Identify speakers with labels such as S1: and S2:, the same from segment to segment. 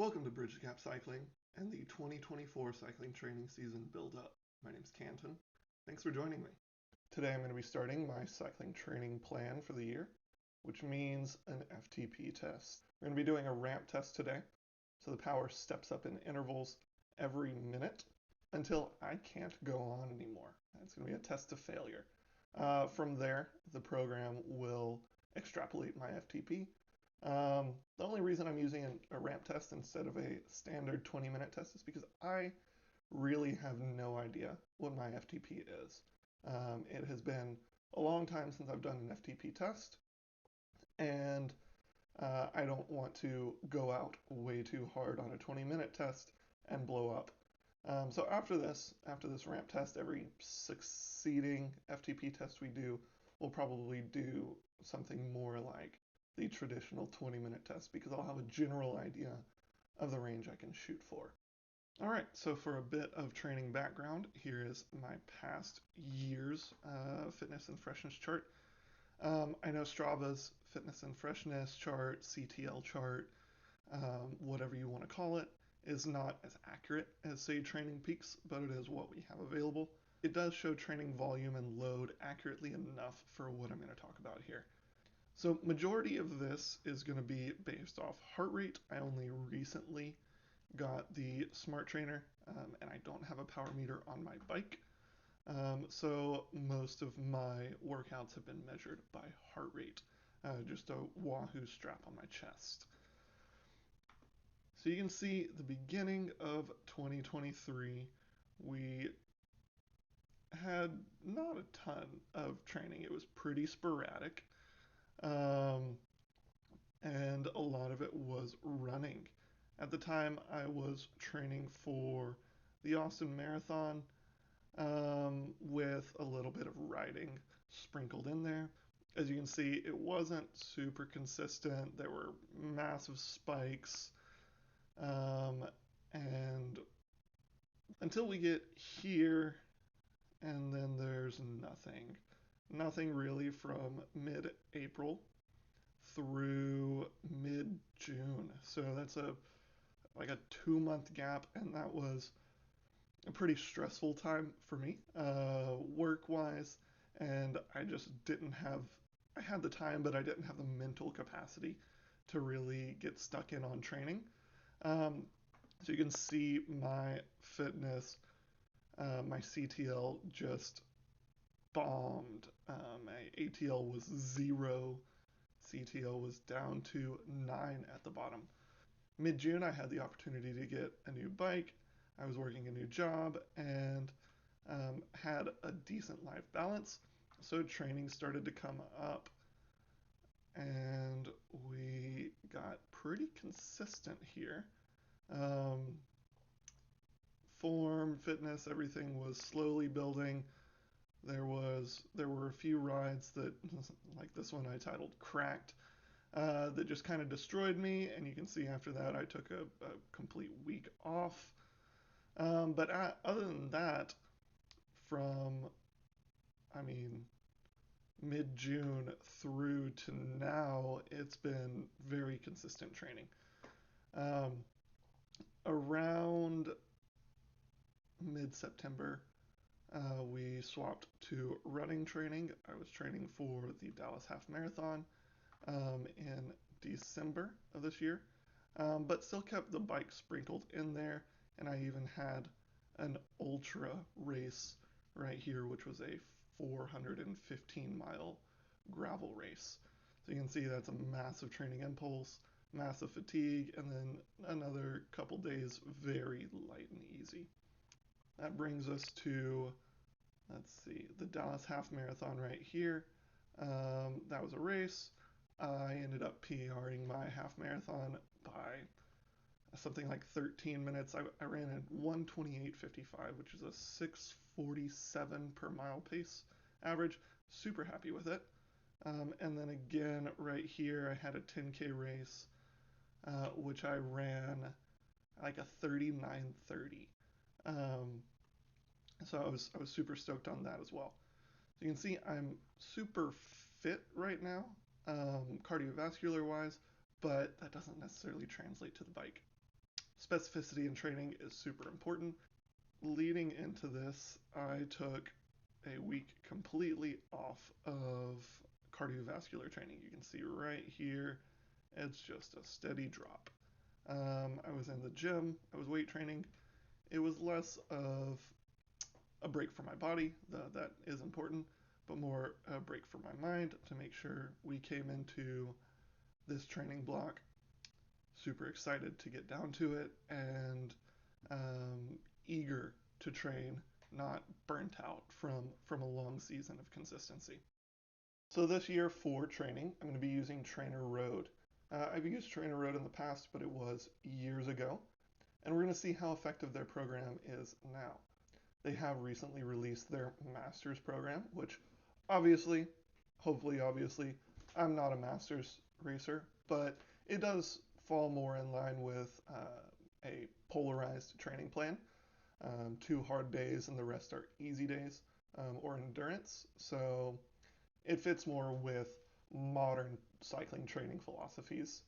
S1: Welcome to Bridge Gap Cycling and the 2024 cycling training season build up. My name's Canton. Thanks for joining me. Today I'm going to be starting my cycling training plan for the year, which means an FTP test. We're going to be doing a ramp test today, so the power steps up in intervals every minute until I can't go on anymore. It's going to be a test to failure. From there, the program will extrapolate my FTP. The only reason I'm using a ramp test instead of a standard 20-minute test is because I really have no idea what my FTP is. It has been a long time since I've done an FTP test, and I don't want to go out way too hard on a 20-minute test and blow up. So after this ramp test, every succeeding FTP test we do, we'll probably do something more like the traditional 20-minute test because I'll have a general idea of the range I can shoot for. All right, so for a bit of training background, here is my past year's fitness and freshness chart. I know Strava's fitness and freshness chart, CTL chart, whatever you want to call it, is not as accurate as, say, Training Peaks, but it is what we have available. It does show training volume and load accurately enough for what I'm going to talk about here. So majority of this is going to be based off heart rate. I only recently got the Smart Trainer, and I don't have a power meter on my bike. So most of my workouts have been measured by heart rate, just a Wahoo strap on my chest. So you can see the beginning of 2023, we had not a ton of training. It was pretty sporadic. And a lot of it was running. At the time, I was training for the Austin Marathon with a little bit of riding sprinkled in there. As you can see, it wasn't super consistent. There were massive spikes. And until we get here, and then there's nothing. Nothing really from mid-April through mid-June. So that's like a 2-month gap, and that was a pretty stressful time for me, work-wise, and I just didn't have, I had the time, but I didn't have the mental capacity to really get stuck in on training. So you can see my fitness, my CTL just bombed. My ATL was 0. CTL was down to 9 at the bottom. Mid-June, I had the opportunity to get a new bike. I was working a new job and had a decent life balance. So training started to come up and we got pretty consistent here. Form, fitness, everything was slowly building. There were a few rides that, like this one I titled Cracked, that just kind of destroyed me, and you can see after that I took a complete week off. But other than that, from, I mean, mid-June through to now, it's been very consistent training. Around mid-September, we swapped to running training. I was training for the Dallas Half Marathon in December of this year, but still kept the bike sprinkled in there, and I even had an ultra race right here, which was a 415-mile gravel race. So you can see that's a massive training impulse, massive fatigue, and then another couple days very light and easy. That brings us to, let's see, the Dallas Half Marathon right here. That was a race. I ended up PRing my half marathon by something like 13 minutes. I ran at 1:28:55, which is a 6:47 per mile pace average. Super happy with it. And then again, right here, I had a 10K race, which I ran like a 39:30. So I was super stoked on that as well. So you can see I'm super fit right now, cardiovascular wise, but that doesn't necessarily translate to the bike. specificity in training is super important. Leading into this, I took a week completely off of cardiovascular training. You can see right here, it's just a steady drop. I was in the gym, I was weight training. It was less of a break for my body, that is important, but more a break for my mind to make sure we came into this training block super excited to get down to it and eager to train, not burnt out from a long season of consistency. So this year for training, I'm going to be using TrainerRoad. I've used TrainerRoad in the past, but it was years ago, and we're going to see how effective their program is now. They have recently released their master's program, which obviously, hopefully obviously, I'm not a master's racer, but it does fall more in line with a polarized training plan. 2 hard days and the rest are easy days or endurance. So it fits more with modern cycling training philosophies.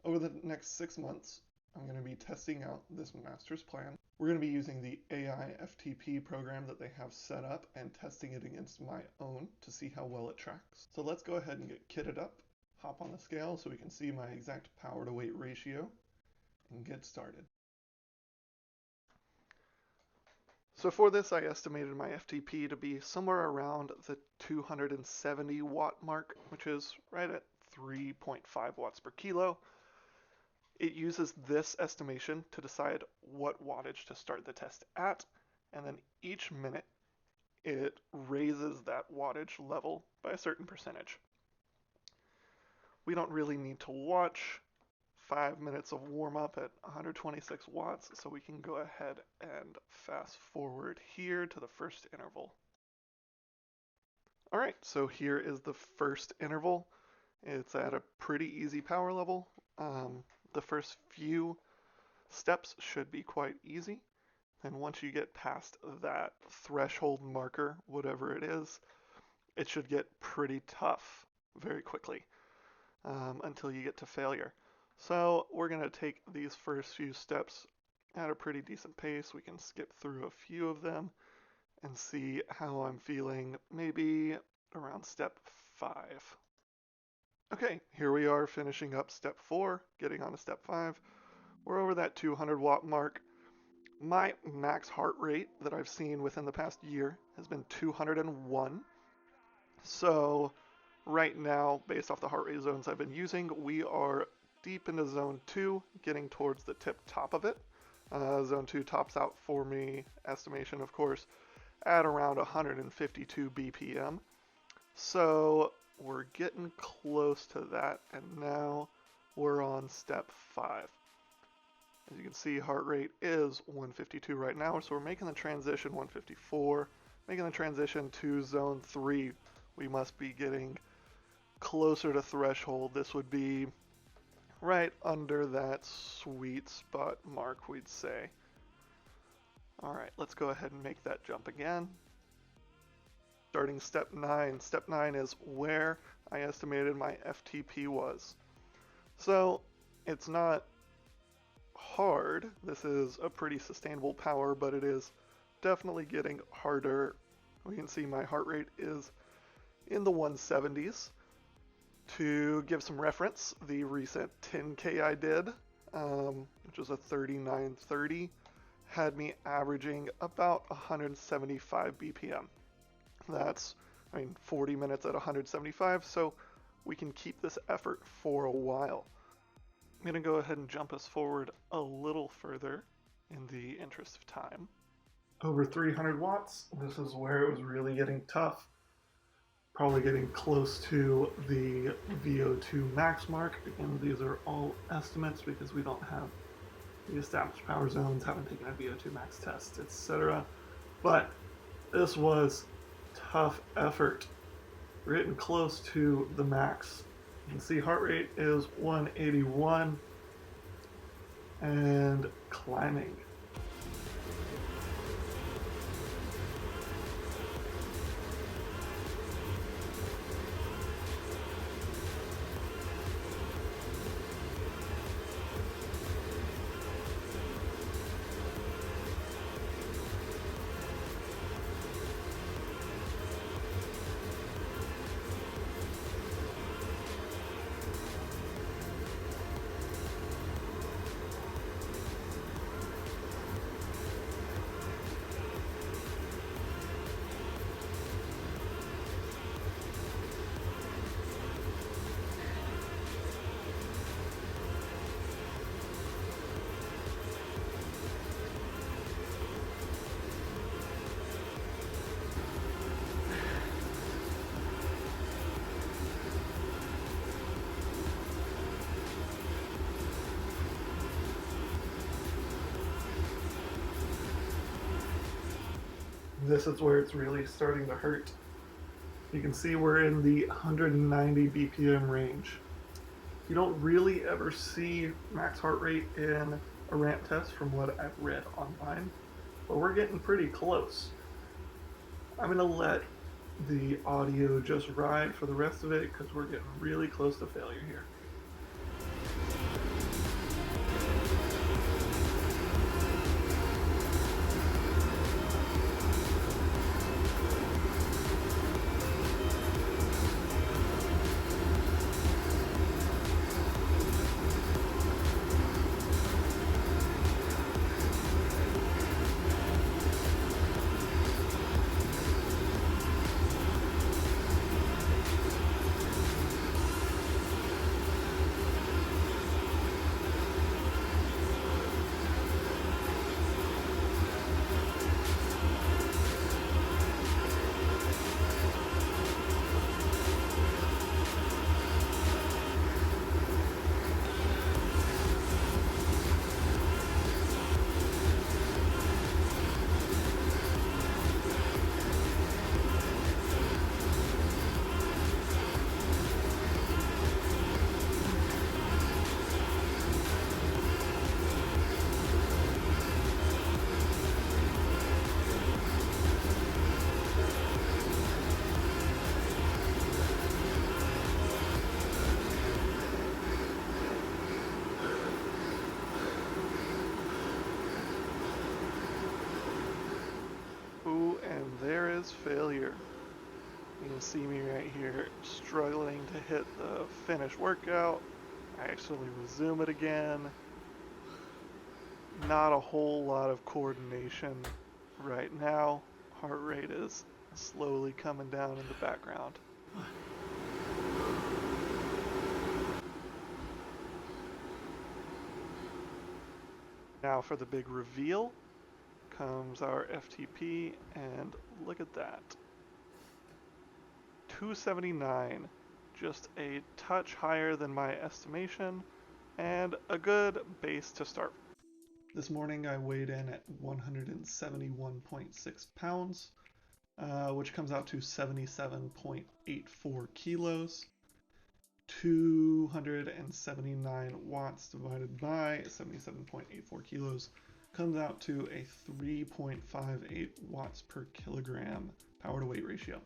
S1: Over the next 6 months, I'm going to be testing out this master's plan. We're going to be using the AI FTP program that they have set up and testing it against my own to see how well it tracks. So let's go ahead and get kitted up, hop on the scale so we can see my exact power to weight ratio, and get started. So for this, I estimated my FTP to be somewhere around the 270 watt mark, which is right at 3.5 watts per kilo. It uses this estimation to decide what wattage to start the test at, and then each minute it raises that wattage level by a certain percentage. We don't really need to watch 5 minutes of warm up at 126 watts, so we can go ahead and fast forward here to the first interval. All right, so here is the first interval. It's at a pretty easy power level. The first few steps should be quite easy. And once you get past that threshold marker, whatever it is, it should get pretty tough very quickly until you get to failure. So we're going to take these first few steps at a pretty decent pace. We can skip through a few of them and see how I'm feeling maybe around step 5. Okay, here we are finishing up step 4, getting on to step 5. We're over that 200 watt mark. My max heart rate that I've seen within the past year has been 201. So right now, based off the heart rate zones I've been using, we are deep into zone 2, getting towards the tip top of it. Zone 2 tops out for me, estimation of course, at around 152 BPM. So we're getting close to that, and now we're on step 5. As you can see, heart rate is 152 right now, so we're making the transition 154, making the transition to zone 3. We must be getting closer to threshold. This would be right under that sweet spot mark, we'd say. All right, let's go ahead and make that jump again. Starting step 9. Step 9 is where I estimated my FTP was. So it's not hard. This is a pretty sustainable power, but it is definitely getting harder. We can see my heart rate is in the 170s. To give some reference, the recent 10K I did, which was a 39:30, had me averaging about 175 BPM. That's, 40 minutes at 175, so we can keep this effort for a while. I'm going to go ahead and jump us forward a little further in the interest of time. Over 300 watts, this is where it was really getting tough. Probably getting close to the VO2 max mark. Again, these are all estimates because we don't have the established power zones, haven't taken a VO2 max test, etc. But this was tough effort. We're getting close to the max. You can see heart rate is 181 and climbing. This is where it's really starting to hurt. You can see we're in the 190 BPM range. You don't really ever see max heart rate in a ramp test from what I've read online, but we're getting pretty close. I'm going to let the audio just ride for the rest of it because we're getting really close to failure here. Ooh, and there is failure. You can see me right here struggling to hit the finish workout. I actually resume it again. Not a whole lot of coordination right now. Heart rate is slowly coming down in the background. Now for the big reveal comes our FTP, and look at that. 279, just a touch higher than my estimation, and a good base to start. This morning I weighed in at 171.6 pounds, which comes out to 77.84 kilos. 279 watts divided by 77.84 kilos comes out to a 3.58 watts per kilogram power to weight ratio.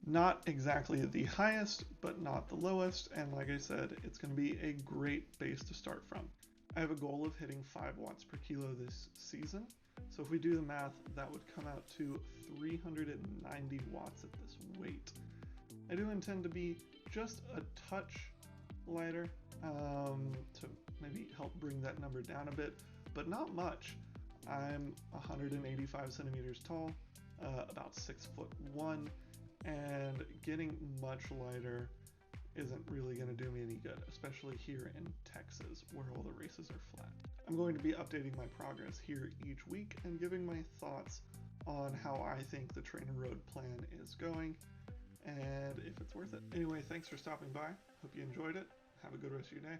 S1: Not exactly the highest, but not the lowest, and like I said, it's going to be a great base to start from. I have a goal of hitting 5 watts per kilo this season, so if we do the math, that would come out to 390 watts at this weight. I do intend to be just a touch lighter to maybe help bring that number down a bit, but not much. I'm 185 centimeters tall, about 6'1", and getting much lighter isn't really going to do me any good, especially here in Texas where all the races are flat. I'm going to be updating my progress here each week and giving my thoughts on how I think the TrainerRoad plan is going and if it's worth it. Anyway, thanks for stopping by. Hope you enjoyed it. Have a good rest of your day.